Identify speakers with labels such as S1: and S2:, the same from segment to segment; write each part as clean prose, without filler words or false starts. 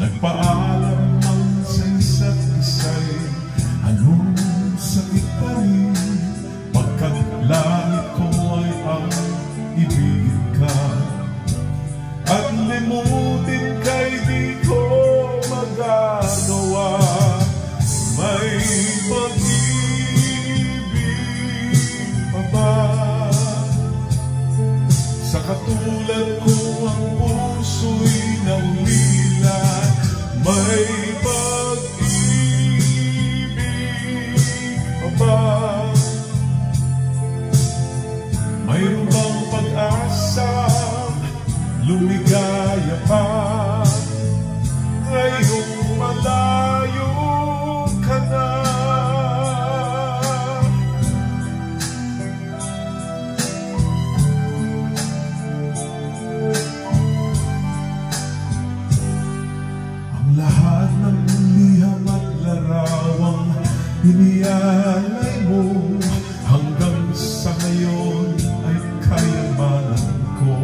S1: Nagpaalam man sa isa't isa'y anong sakit pa rin, pagkat langit ko ay ang ibigin ka. At limutin ka'y di ko magagawa. May pag-ibig pa ba sa katulad ko ang puso'y naulila? May pag-ibig pa ba? Mayroon bang pag-asa lumigaya pa ngayong malayo ka na? Ang lahat ng liham at larawang iniyalay mo hanggang sa ngayon ay kayamanan ko.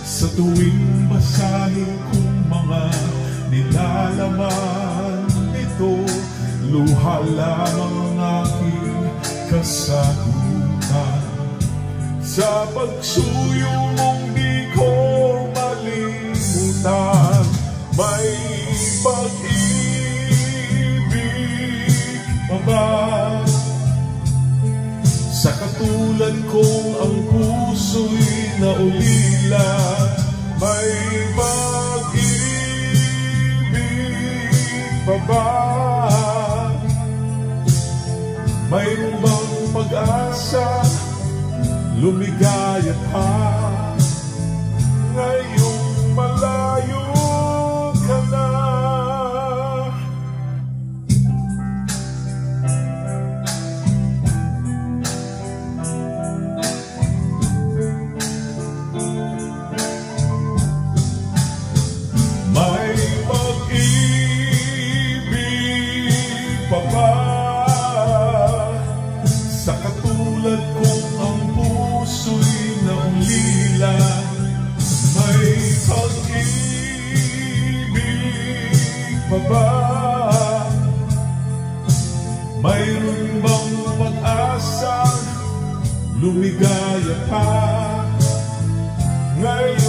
S1: Sa tuwing basahin kong mga nilalaman nito, luha lamang ang aking kasagutan. Sa pagsuyo mong di ko malimutan, may pag-ibig pa ba sa katulad kong ang puso'y naulila? May pag-ibig pa ba? Mayroon bang pag-asa lumigaya pa ngayong malayo ka na? May pag-ibig pa ba sa katulad kong ang puso'y naulila? May pag-ibig pa ba? Mayroon bang pag-asa lumigaya pa ngayon?